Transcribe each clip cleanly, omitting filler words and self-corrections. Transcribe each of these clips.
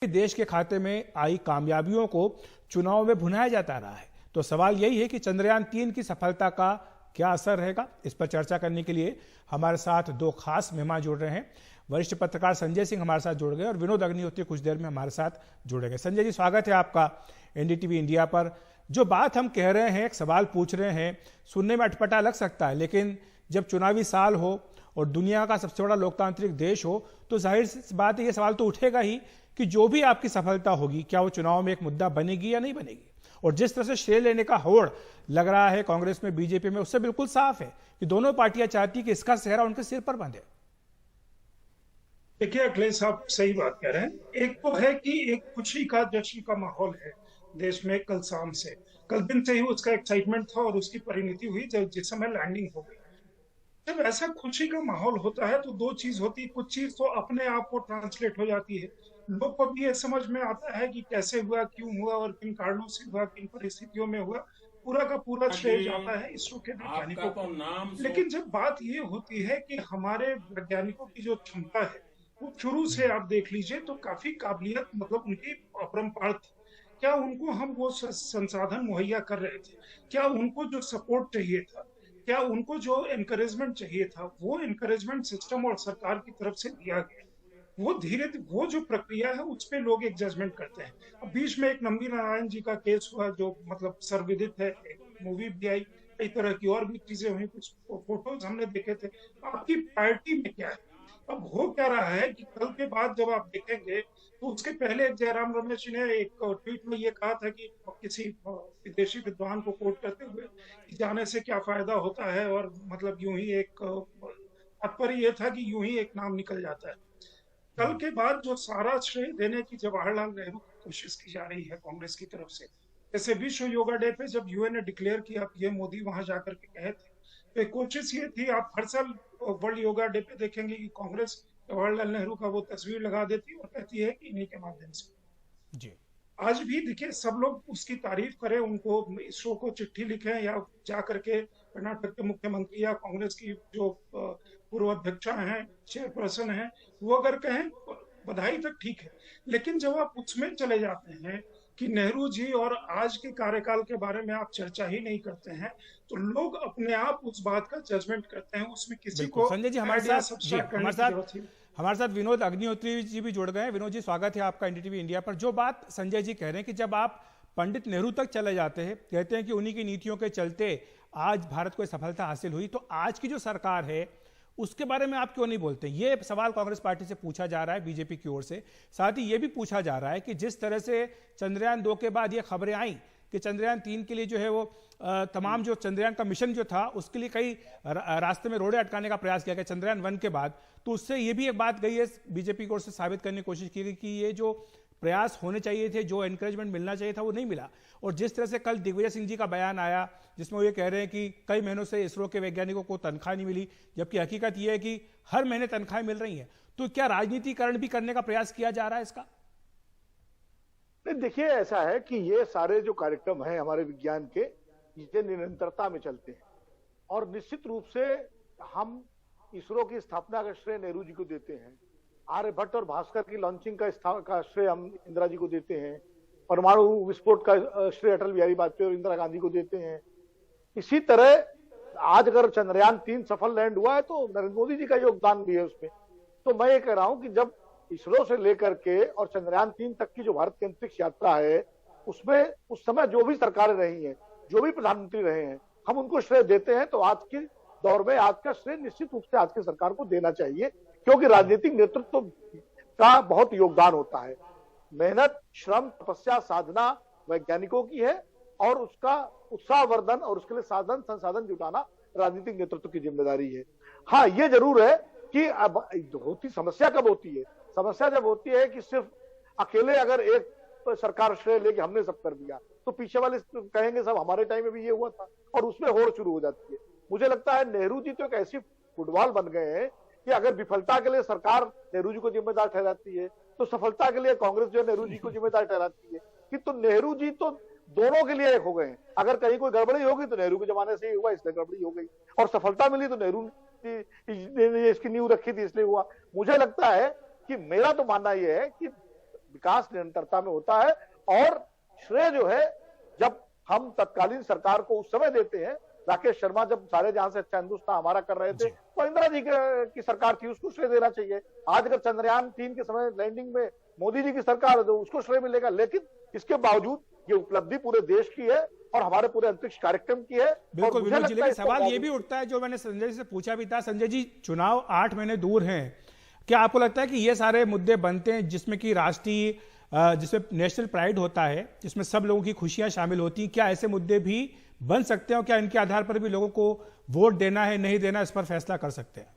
देश के खाते में आई कामयाबियों को चुनाव में भुनाया जाता रहा है। तो सवाल यही है कि चंद्रयान-3 की सफलता का क्या असर रहेगा। इस पर चर्चा करने के लिए हमारे साथ दो खास मेहमान जुड़ रहे हैं। वरिष्ठ पत्रकार संजय सिंह हमारे साथ जुड़ गए और विनोद अग्निहोत्री कुछ देर में हमारे साथ जुड़ेंगे। संजय जी, स्वागत है आपका एनडीटीवी इंडिया पर। जो बात हम कह रहे हैं, एक सवाल पूछ रहे हैं, सुनने में अटपटा लग सकता है, लेकिन जब चुनावी साल हो और दुनिया का सबसे बड़ा लोकतांत्रिक देश हो तो जाहिर सी बात है, ये सवाल तो उठेगा ही कि जो भी आपकी सफलता होगी, क्या वो चुनाव में एक मुद्दा बनेगी या नहीं बनेगी। और जिस तरह से श्रेय लेने का होड़ लग रहा है कांग्रेस में, बीजेपी में, उससे बिल्कुल साफ है कि दोनों पार्टियां चाहती कि इसका सेहरा उनके सिर पर बंधे। देखिए अखिलेश, आप सही बात कह रहे हैं। एक तो है कि एक खुशी का, जश्न का माहौल है देश में। कल शाम से, कल दिन से ही उसका एक्साइटमेंट था और उसकी परिणति हुई जब जिस समय लैंडिंग हो गई। जब ऐसा खुशी का माहौल होता है तो दो चीज होती है। कुछ चीज तो अपने आप को ट्रांसलेट हो जाती है, लोग को भी ये समझ में आता है कि कैसे हुआ, क्यों हुआ और किन कारणों से हुआ, किन परिस्थितियों में हुआ। पूरा का पूरा श्रेय जाता है इसरो के आपका वैज्ञानिकों तो को। नाम लेकिन जब बात ये होती है कि हमारे वैज्ञानिकों की जो क्षमता है, वो शुरू से आप देख लीजिए तो काफी काबिलियत, मतलब उनकी अपरंपार थी। क्या उनको हम वो संसाधन मुहैया कर रहे थे? क्या उनको जो सपोर्ट चाहिए था, क्या उनको जो एनकरेजमेंट चाहिए था, वो एनकरेजमेंट सिस्टम और सरकार की तरफ से दिया गया? वो धीरे वो जो प्रक्रिया है उस पे लोग एक जजमेंट करते हैं। अब बीच में एक नंबी नारायण जी का केस हुआ जो मतलब सर्वविदित है, एक मूवी भी आई, कई तरह की और भी चीजें हुई, कुछ फोटोज हमने देखे थे। आपकी पार्टी में क्या है? अब हो क्या रहा है कि कल के बाद जब आप देखेंगे तो उसके पहले एक जयराम रमेश जी ने एक ट्वीट में ये कहा था कि किसी विदेशी विद्वान को कोट करते हुए कि जाने से क्या फायदा होता है, और मतलब यूं ही एक तात्पर्य ये था कि यूं ही एक नाम निकल जाता है। कल के बाद जो सारा श्रेय देने की जवाहरलाल नेहरू की कोशिश की जा रही है कांग्रेस की तरफ से, जैसे विश्व योगा डे पे जब यूएन ने डिक्लेयर किया, पीएम मोदी वहां जाकर के कहे थे, तो एक कोशिश ये थी। आप हर साल वर्ल्ड योगा डे पे देखेंगे कि कांग्रेस जवाहरलाल नेहरू का वो तस्वीर लगा देती है और कहती है कि इन्हीं के माध्यम से। जी, आज भी देखिए, सब लोग उसकी तारीफ करें, उनको इसरो को चिट्ठी लिखें या जा करके कर्नाटक के मुख्यमंत्री या कांग्रेस की जो पूर्व अध्यक्षा हैं, चेयरपर्सन हैं, वो अगर कहें बधाई तक ठीक है। लेकिन जब आप उसमें चले जाते हैं कि नेहरू जी और आज के कार्यकाल के बारे में आप चर्चा ही नहीं करते हैं, तो लोग अपने आप उस बात का जजमेंट करते हैं। उसमें किसी बिल्कुल। को संजय जी, हमारे आइडिया साथ सब्सट्रैक्ट करने की जरूरत है। हमारे साथ विनोद अग्निहोत्री जी भी जुड़ गए हैं। विनोद जी, स्वागत है आपका एनडीटीवी इंडिया पर। जो बात संजय जी कह रहे हैं कि जब आप पंडित नेहरू तक चले जाते हैं, कहते हैं कि उन्हीं की नीतियों के चलते आज भारत को सफलता हासिल हुई, तो आज की जो सरकार है उसके बारे में आप क्यों नहीं बोलते? ये सवाल कांग्रेस पार्टी से पूछा जा रहा है, बीजेपी की ओर से। साथ ही ये भी पूछा जा रहा है कि जिस तरह से चंद्रयान 2 के बाद ये खबरें आई कि चंद्रयान 3 के लिए जो है वो तमाम जो चंद्रयान का मिशन जो था उसके लिए कई रास्ते में रोड़े अटकाने का प्रयास किया गया चंद्रयान 1 के बाद, तो उससे ये भी एक बात गई है, बीजेपी की ओर से साबित करने की कोशिश की गई कि ये जो प्रयास होने चाहिए थे, जो एनकरेजमेंट मिलना चाहिए था, वो नहीं मिला। और जिस तरह से कल दिग्विजय सिंह जी का बयान आया जिसमें वो ये कह रहे हैं कि कई महीनों से इसरो के वैज्ञानिकों को तनख्वाह नहीं मिली, जबकि हकीकत ये है कि हर महीने तनख्वाहें मिल रही हैं, तो क्या राजनीतिकरण भी करने का प्रयास किया जा रहा है इसका? देखिए, ऐसा है कि ये सारे जो कार्यक्रम हैं हमारे विज्ञान के, ये निरंतरता में चलते हैं और निश्चित रूप से हम इसरो की स्थापना का श्रेय नेहरू जी को देते हैं। आर्यभट्ट और भास्कर की लॉन्चिंग का श्रेय हम इंदिरा जी को देते हैं। परमाणु विस्फोट का श्रेय अटल बिहारी वाजपेयी और इंदिरा गांधी को देते हैं। इसी तरह आज अगर चंद्रयान 3 सफल लैंड हुआ है तो नरेंद्र मोदी जी का योगदान भी है उसमें। तो मैं ये कह रहा हूं कि जब इसरो से लेकर के और चंद्रयान 3 तक की जो भारत की अंतरिक्ष यात्रा है, उसमें उस समय जो भी सरकारें रही हैं, जो भी प्रधानमंत्री रहे हैं, हम उनको श्रेय देते हैं। तो आज के दौर में आज का श्रेय निश्चित रूप से आज की सरकार को देना चाहिए, क्योंकि राजनीतिक नेतृत्व का बहुत योगदान होता है। मेहनत, श्रम, तपस्या, साधना वैज्ञानिकों की है और उसका उत्साहवर्धन और उसके लिए साधन संसाधन जुटाना राजनीतिक नेतृत्व की जिम्मेदारी है। हाँ, ये जरूर है कि अब समस्या कब होती है? समस्या जब होती है कि सिर्फ अकेले अगर एक सरकार श्रेय लेके हमने सब कर दिया, तो पीछे वाले कहेंगे सब हमारे टाइम में भी ये हुआ था, और उसमें होड़ शुरू हो जाती है। मुझे लगता है नेहरू जी तो एक ऐसी फुटबॉल बन गए हैं कि अगर विफलता के लिए सरकार नेहरू जी को जिम्मेदार ठहराती है, तो सफलता के लिए कांग्रेस जो नेहरू जी को जिम्मेदार ठहराती है। कि तो नेहरू जी तो दोनों के लिए एक हो गए हैं। अगर कहीं कोई गड़बड़ी होगी तो नेहरू के जमाने से ही हुआ, इसलिए गड़बड़ी हो गई, और सफलता मिली तो नेहरू ने इसकी नींव रखी थी इसलिए हुआ। मुझे लगता है कि मेरा तो मानना यह है कि विकास निरंतरता में होता है। और श्रेय जो है, जब हम तत्कालीन सरकार को उस समय देते हैं, राकेश शर्मा जब सारे जहां से अच्छा हिंदुस्तान हमारा कर रहे थे, तो इंदिरा जी की सरकार थी, उसको श्रेय देना चाहिए। आज अगर चंद्रयान 3 के समय लैंडिंग में मोदी जी की सरकार है तो उसको श्रेय मिलेगा। लेकिन इसके बावजूद ये उपलब्धि पूरे देश की है और हमारे पूरे अंतरिक्ष कार्यक्रम की है। बिल्कुल विनोद जी, लेकिन सवाल ये भी उठता है जो मैंने संजय जी से पूछा भी था। संजय जी, चुनाव 8 महीने दूर हैं, क्या आपको लगता है कि ये सारे मुद्दे बनते हैं जिसमें कि राष्ट्रीय, जिसमें नेशनल प्राइड होता है, जिसमें सब लोगों की खुशियां शामिल होती हैं, क्या ऐसे मुद्दे भी बन सकते हैं और क्या इनके आधार पर भी लोगों को वोट देना है नहीं देना इस पर फैसला कर सकते हैं?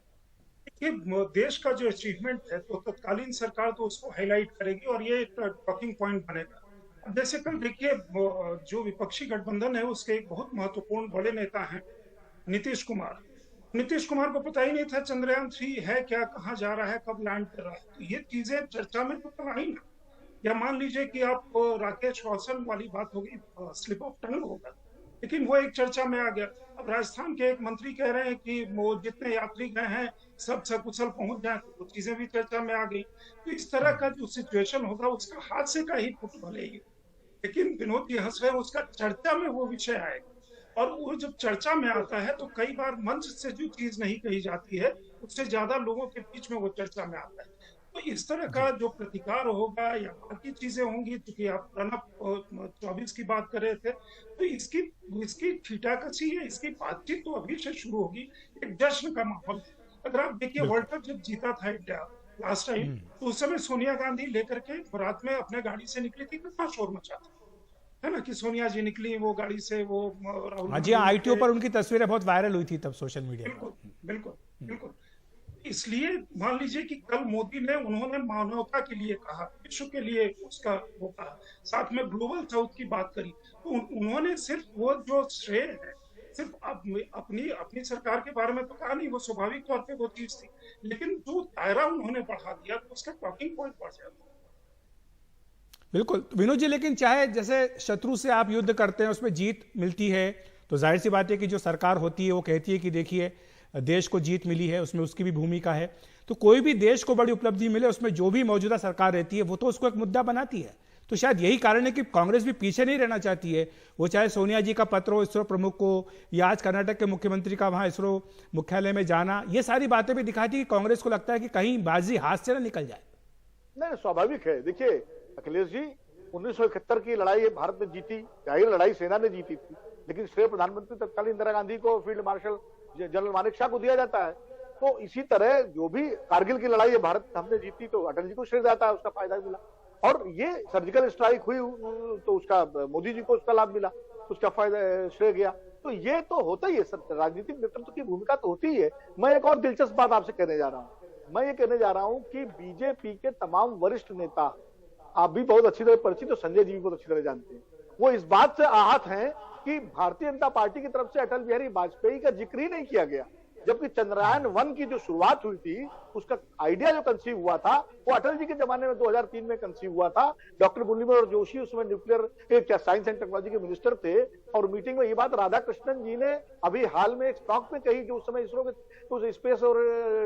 देखिए, देश का जो अचीवमेंट है तो तत्कालीन सरकार तो उसको हाईलाइट करेगी और ये एक टॉकिंग पॉइंट बनेगा। जैसे कल देखिए, जो विपक्षी गठबंधन है उसके एक बहुत महत्वपूर्ण बड़े नेता हैं नीतीश कुमार। नीतीश कुमार को पता ही नहीं था चंद्रयान 3 है क्या, कहाँ जा रहा है, कब लैंड कर रहा है। तो ये चीजें चर्चा में तो कल आई ना। या मान लीजिए कि आप राकेश रोशन वाली बात होगी, स्लिप ऑफ टंग होगा, लेकिन वो एक चर्चा में आ गया। अब राजस्थान के एक मंत्री कह रहे हैं कि वो जितने यात्री गए हैं सब सकुशल पहुंच जाए, तो चीजें भी चर्चा में आ गई। तो इस तरह का जो सिचुएशन होगा उसका हादसे का ही पुट भलेगी, लेकिन विनोद जी हंस रहे हैं, उसका चर्चा में वो विषय आएगा। और वो जब चर्चा में आता है तो कई बार मंच से जो चीज नहीं कही जाती है उससे ज्यादा लोगों के बीच में वो चर्चा में आता है। तो इस तरह का जो प्रतिकार होगा या बाकी चीजें होंगी, क्योंकि आप प्रणब 24 की बात कर रहे थे, तो इसकी छीटाकशी है, इसकी बातचीत तो अभी से शुरू होगी। एक जश्न का माहौल। अगर आप देखिए, वर्ल्ड कप जब जीता था इंडिया लास्ट टाइम, तो उस समय सोनिया गांधी लेकर के रात में अपने गाड़ी से निकली थी, कितना शोर मचा था, है ना, कि सोनिया जी निकली वो गाड़ी से, वो राहुल जी आईटीओ पर उनकी तस्वीरें बहुत वायरल हुई थी तब सोशल मीडिया पर। बिल्कुल बिल्कुल बिल्कुल। इसलिए मान लीजिए कि कल मोदी ने, उन्होंने मानवता के लिए कहा, विश्व के लिए उसका वो कहा, साथ में ग्लोबल साउथ की बात करी। तो उन्होंने सिर्फ वो जो श्रेय है सिर्फ अपनी सरकार के बारे में तो कहा नहीं, वो स्वाभाविक तौर पे वो चीज थी, लेकिन जो दायरा उन्होंने बढ़ा दिया तो उसका टॉकिंग पॉइंट बढ़ जाता। बिल्कुल विनोद जी, लेकिन चाहे जैसे शत्रु से आप युद्ध करते हैं उसमें जीत मिलती है, तो जाहिर सी बात है कि जो सरकार होती है वो कहती है कि देखिए देश को जीत मिली है, उसमें उसकी भी भूमिका है। तो कोई भी देश को बड़ी उपलब्धि मिले, उसमें जो भी मौजूदा सरकार रहती है वो तो उसको एक मुद्दा बनाती है। तो शायद यही कारण है कि कांग्रेस भी पीछे नहीं रहना चाहती है। वो चाहे सोनिया जी का पत्र हो इसरो प्रमुख को, या आज कर्नाटक के मुख्यमंत्री का वहां इसरो मुख्यालय में जाना, ये सारी बातें भी दिखाती है कि कांग्रेस को लगता है कि कहीं बाजी हाथ से ना निकल जाए। नहीं, स्वाभाविक है। देखिए अखिलेश जी, 1971 की लड़ाई भारत ने जीती, जाहिर लड़ाई सेना ने जीती थी, लेकिन श्रेय प्रधानमंत्री तत्कालीन इंदिरा गांधी को, फील्ड मार्शल जनरल मानेकशॉ को दिया जाता है। तो इसी तरह जो भी कारगिल की लड़ाई है भारत हमने जीती तो अटल जी को श्रेय जाता है, उसका फायदा मिला। और ये सर्जिकल स्ट्राइक हुई तो उसका मोदी जी को उसका लाभ मिला, उसका फायदा श्रेय गया। तो ये तो होता ही है, राजनीतिक नेतृत्व की भूमिका तो होती ही है। मैं एक और दिलचस्प बात आपसे कहने जा रहा हूँ। मैं ये कहने जा रहा हूँ कि बीजेपी के तमाम वरिष्ठ नेता, आप भी बहुत अच्छी तरह परिचित हो, संजय जी भी बहुत अच्छी तरह जानते हैं, वो इस बात से आहत हैं कि भारतीय जनता पार्टी की तरफ से अटल बिहारी वाजपेयी का जिक्र ही नहीं किया गया, जबकि चंद्रयान 1 की जो शुरुआत हुई थी उसका आइडिया जो कंसीव हुआ था वो अटल जी के जमाने में 2003 में कंसीव हुआ था। डॉक्टर मुरलीधर जोशी उसमें न्यूक्लियर साइंस एंड टेक्नोलॉजी के मिनिस्टर थे, और मीटिंग में ये बात राधाकृष्णन जी ने अभी हाल में एक टॉक में कही, जो उस समय इसरो के स्पेस और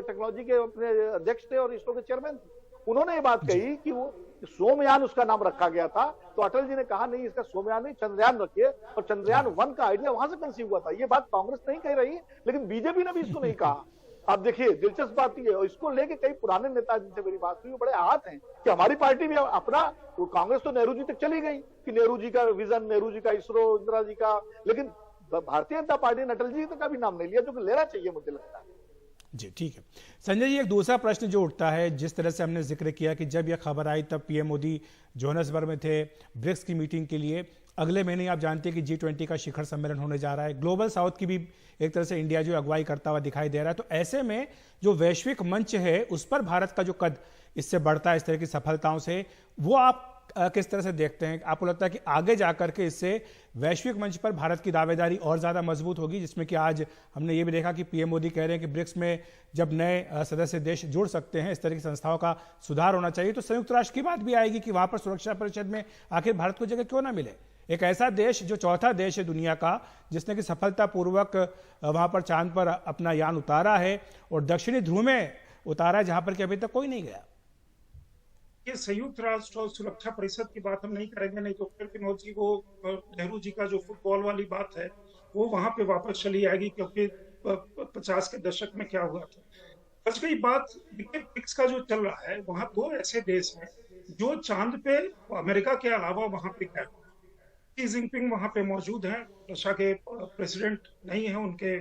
टेक्नोलॉजी के अपने अध्यक्ष थे और इसरो के चेयरमैन थे। उन्होंने ये बात कही कि वो सोमयान उसका नाम रखा गया था, तो अटल जी ने कहा नहीं, इसका सोमयान नहीं चंद्रयान रखिए, और चंद्रयान 1 का आइडिया वहां से कंसीव हुआ था। ये बात कांग्रेस नहीं कह रही, लेकिन बीजेपी ने भी इसको नहीं कहा। आप देखिए दिलचस्प बात ये है, और इसको लेके कई पुराने नेता जिनसे मेरी बात हुई वो बड़े आहत हैं कि हमारी पार्टी भी अपना, तो कांग्रेस तो नेहरू जी तक चली गई कि नेहरू जी का विजन, नेहरू जी का इसरो, इंदिरा जी का, लेकिन भारतीय जनता पार्टी ने अटल जी का भी नाम नहीं लिया, जो कि लेना चाहिए मुझे लगता है। जी ठीक है संजय जी, एक दूसरा प्रश्न जो उठता है, जिस तरह से हमने जिक्र किया कि जब यह खबर आई तब पीएम मोदी जोहान्सबर्ग में थे ब्रिक्स की मीटिंग के लिए। अगले महीने आप जानते हैं कि G20 का शिखर सम्मेलन होने जा रहा है। ग्लोबल साउथ की भी एक तरह से इंडिया जो अगुवाई करता हुआ दिखाई दे रहा है। तो ऐसे में जो वैश्विक मंच है उस पर भारत का जो कद इससे बढ़ता है, इस तरह की सफलताओं से, वो आप किस तरह से देखते हैं? आपको लगता है कि आगे जाकर के इससे वैश्विक मंच पर भारत की दावेदारी और ज्यादा मजबूत होगी, जिसमें कि आज हमने ये भी देखा कि पीएम मोदी कह रहे हैं कि ब्रिक्स में जब नए सदस्य देश जुड़ सकते हैं, इस तरह की संस्थाओं का सुधार होना चाहिए, तो संयुक्त राष्ट्र की बात भी आएगी कि वहां पर सुरक्षा परिषद में आखिर भारत को जगह क्यों ना मिले। एक ऐसा देश जो चौथा देश है दुनिया का जिसने कि सफलतापूर्वक वहां पर चांद पर अपना यान उतारा है और दक्षिणी ध्रुव में उतारा है, जहां पर कि अभी तक कोई नहीं गया। ये संयुक्त राष्ट्र और सुरक्षा परिषद की बात हम नहीं करेंगे, नहीं तो फिर विनोद जी वो नेहरू जी का जो फुटबॉल वाली बात है वो वहां पे वापस चली आएगी, क्योंकि 50 के दशक में क्या हुआ था। बस गई बात पिक्स का जो चल रहा है, वहां दो ऐसे देश हैं जो चांद पे अमेरिका के अलावा वहां पे गए। शी जिनपिंग वहां पे मौजूद हैं, रशिया के प्रेसिडेंट नहीं है, उनके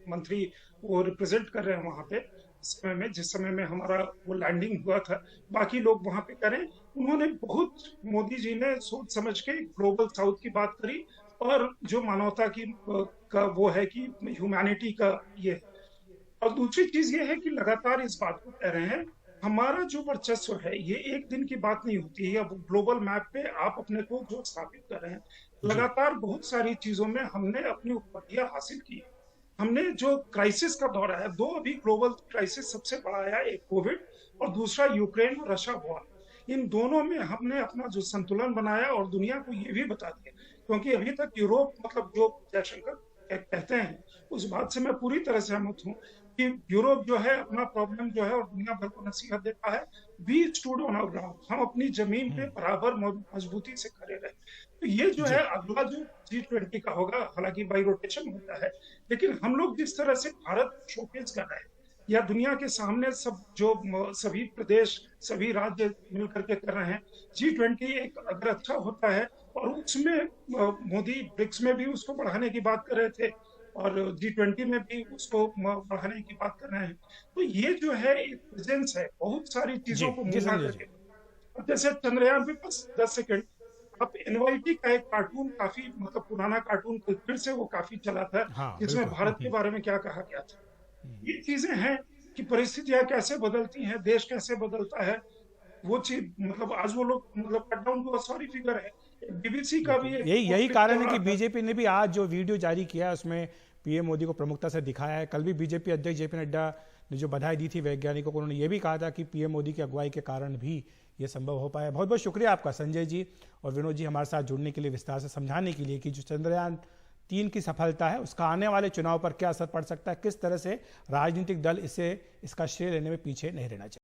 मंत्री वो रिप्रेजेंट कर रहे हैं वहां पे समय में, जिस समय में हमारा वो लैंडिंग हुआ था। बाकी लोग वहां पे करें, उन्होंने बहुत, मोदी जी ने सोच समझ के ग्लोबल साउथ की बात करी, और जो मानवता की का वो है कि ह्यूमैनिटी का ये। और दूसरी चीज ये है कि लगातार इस बात को कह रहे हैं, हमारा जो वर्चस्व है ये एक दिन की बात नहीं होती है। अब ग्लोबल मैप पे आप अपने को जो स्थापित कर रहे हैं, जी लगातार बहुत सारी चीजों में हमने अपनी उपलब्धियां हासिल की है। हमने जो क्राइसिस का दौर है, दो अभी ग्लोबल क्राइसिस सबसे बड़ा आया, एक कोविड और दूसरा यूक्रेन और रशिया वॉर। इन दोनों में हमने अपना जो संतुलन बनाया और दुनिया को ये भी बता दिया, क्योंकि अभी तक यूरोप, मतलब जो जयशंकर कहते हैं उस बात से मैं पूरी तरह सहमत हूँ कि यूरोप जो है अपना प्रॉब्लम जो है और दुनिया भर को नसीहत देता है, we stood on our ground, हम अपनी जमीन पे बराबर मजबूती से खड़े रहे। तो ये जो है जी अगला जो G20 का होगा, हालांकि बाई रोटेशन होता है, लेकिन हम लोग जिस तरह से भारत शोकेस कर रहे हैं या दुनिया के सामने सब जो सभी प्रदेश सभी राज्य मिलकर के कर रहे हैं, G20 एक अगर अच्छा होता है, और उसमें मोदी ब्रिक्स में भी उसको बढ़ाने की बात कर रहे थे और G20 में भी उसको बढ़ाने की बात कर रहे हैं। तो ये जो है एक प्रेजेंस है, बहुत सारी जी चीजों को जी मिला संजय जी। करके। अब जैसे चंद्रयान पे बस 10 सेकंड, अब एनवाईटी का एक कार्टून, काफी मतलब पुराना कार्टून फिर से वो काफी चला था, हाँ जिसमें बिल्कुल। भारत के बारे में क्या कहा गया था। ये चीजें हैं कि परिस्थितियां कैसे बदलती हैं, देश कैसे बदलता है, वो चीज मतलब आज वो लोग मतलब cut down to sorry figure है। बीबीसी का भी बिल्कुल एक यही यही क्लिप कारण चल है कि रहा था। बीजेपी ने भी आज जो वीडियो जारी किया है उसमें पीएम मोदी को प्रमुखता से दिखाया है। कल भी बीजेपी अध्यक्ष जेपी नड्डा ने जो बधाई दी थी वैज्ञानिकों को, उन्होंने ये भी कहा था कि पीएम मोदी की अगुवाई के कारण भी ये संभव हो पाया। बहुत बहुत शुक्रिया आपका संजय जी और विनोद जी हमारे साथ जुड़ने के लिए, विस्तार से समझाने के लिए कि जो चंद्रयान-3 की सफलता है उसका आने वाले चुनाव पर क्या असर पड़ सकता है, किस तरह से राजनीतिक दल इसका श्रेय लेने में पीछे नहीं रहना चाहिए।